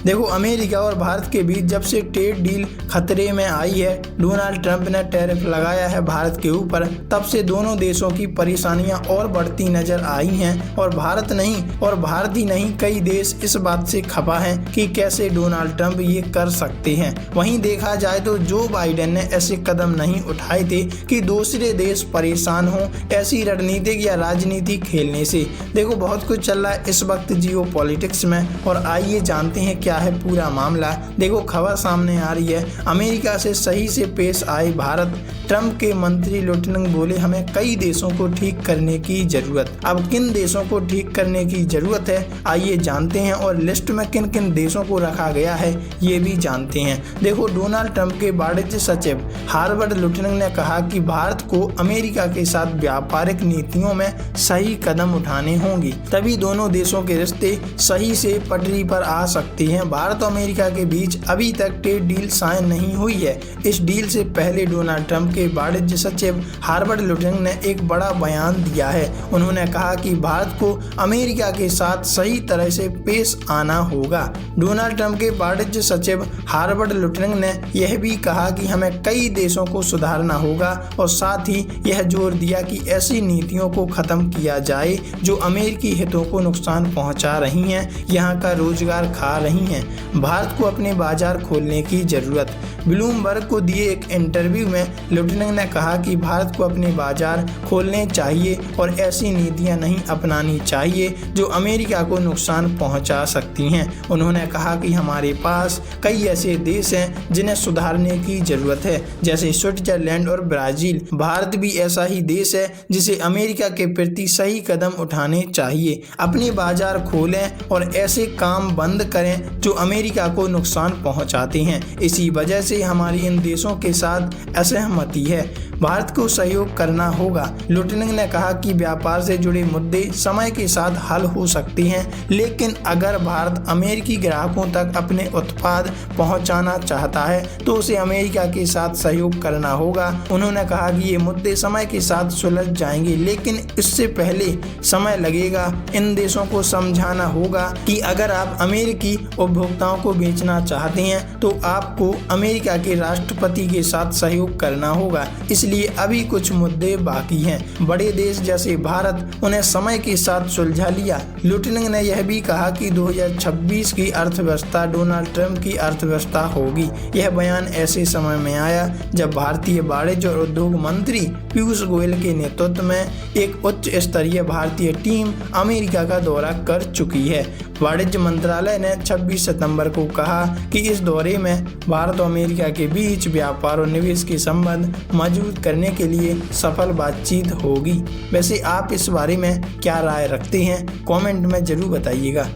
देखो, अमेरिका और भारत के बीच जब से ट्रेड डील खतरे में आई है, डोनाल्ड ट्रंप ने टैरिफ लगाया है भारत के ऊपर, तब से दोनों देशों की परेशानियां और बढ़ती नजर आई हैं। और भारत ही नहीं, कई देश इस बात से खफा हैं कि कैसे डोनाल्ड ट्रंप ये कर सकते हैं। वहीं देखा जाए तो जो बाइडेन ने ऐसे कदम नहीं उठाए थे कि दूसरे देश परेशान हों ऐसी रणनीतिक या राजनीति खेलने से। देखो, बहुत कुछ चल रहा है इस वक्त जियो पॉलिटिक्स में, और आइए जानते हैं क्या है पूरा मामला। देखो, खबर सामने आ रही है, अमेरिका से सही से पेश आए भारत। ट्रंप के मंत्री लेफ्टिनेंट बोले, हमें कई देशों को ठीक करने की जरूरत। अब किन देशों को ठीक करने की जरूरत है आइए जानते हैं, और लिस्ट में किन किन देशों को रखा गया है ये भी जानते हैं। देखो, डोनाल्ड ट्रंप के वाणिज्य सचिव हार्वर्ड लेफ्टिनेंट ने कहा कि भारत को अमेरिका के साथ व्यापारिक नीतियों में सही कदम उठाने होंगे, तभी दोनों देशों के रिश्ते सही से पटरी पर आ सकते हैं। भारत और अमेरिका के बीच अभी तक ट्रेड डील साइन नहीं हुई है। इस डील से पहले डोनाल्ड ट्रंप के वाणिज्य सचिव हार्वर्ड लेफ्टिनेंट ने एक बड़ा बयान दिया है। उन्होंने कहा कि भारत को अमेरिका के साथ सही तरह से पेश आना होगा। डोनाल्ड ट्रंप के वाणिज्य सचिव हार्वर्ड लेफ्टिनेंट ने यह भी कहा कि हमें कई देशों को सुधारना होगा, और साथ ही यह जोर दिया कि ऐसी नीतियों को खत्म किया जाए जो अमेरिकी हितों को नुकसान पहुंचा रही हैं, यहाँ का रोजगार खा रही हैं। भारत को अपने बाजार खोलने की जरूरत। ब्लूमबर्ग को दिए एक इंटरव्यू में लेफ्टिनेंट ने कहा कि भारत को अपने बाजार खोलने चाहिए और ऐसी नीतियां नहीं अपनानी चाहिए जो अमेरिका को नुकसान पहुंचा सकती हैं। उन्होंने कहा कि हमारे पास कई ऐसे देश हैं जिन्हें सुधारने की जरूरत है, जैसे स्विट्जरलैंड और ब्राजील। भारत भी ऐसा ही देश है जिसे अमेरिका के प्रति सही कदम उठाने चाहिए। अपने बाजार खोलें और ऐसे काम बंद करें जो अमेरिका को नुकसान पहुंचाते हैं। इसी वजह से हमारी इन देशों के साथ असहमति है। भारत को सहयोग करना होगा। लेफ्टिनेंट ने कहा कि व्यापार से जुड़े मुद्दे समय के साथ हल हो सकते हैं, लेकिन अगर भारत अमेरिकी ग्राहकों तक अपने उत्पाद पहुंचाना चाहता है तो उसे अमेरिका के साथ सहयोग करना होगा। उन्होंने कहा कि ये मुद्दे समय के साथ सुलझ जाएंगे, लेकिन इससे पहले समय लगेगा। इन देशों को समझाना होगा कि अगर आप अमेरिकी उपभोक्ताओं को बेचना चाहते हैं तो आपको अमेरिका के राष्ट्रपति के साथ सहयोग करना होगा। इसलिए अभी कुछ मुद्दे बाकी हैं। बड़े देश जैसे भारत उन्हें समय के साथ सुलझा लिया। लेफ्टिनेंट ने यह भी कहा कि 2026 की अर्थव्यवस्था डोनाल्ड ट्रंप की अर्थव्यवस्था होगी। यह बयान ऐसे समय में आया जब भारतीय वाणिज्य और उद्योग मंत्री पीयूष गोयल के नेतृत्व में एक उच्च स्तरीय भारतीय टीम अमेरिका का दौरा कर चुकी है। वाणिज्य मंत्रालय ने 26 सितंबर को कहा कि इस दौरे में भारत और अमेरिका के बीच व्यापार और निवेश के संबंध मजबूत करने के लिए सफल बातचीत होगी। वैसे आप इस बारे में क्या राय रखते हैं? कमेंट में जरूर बताइएगा।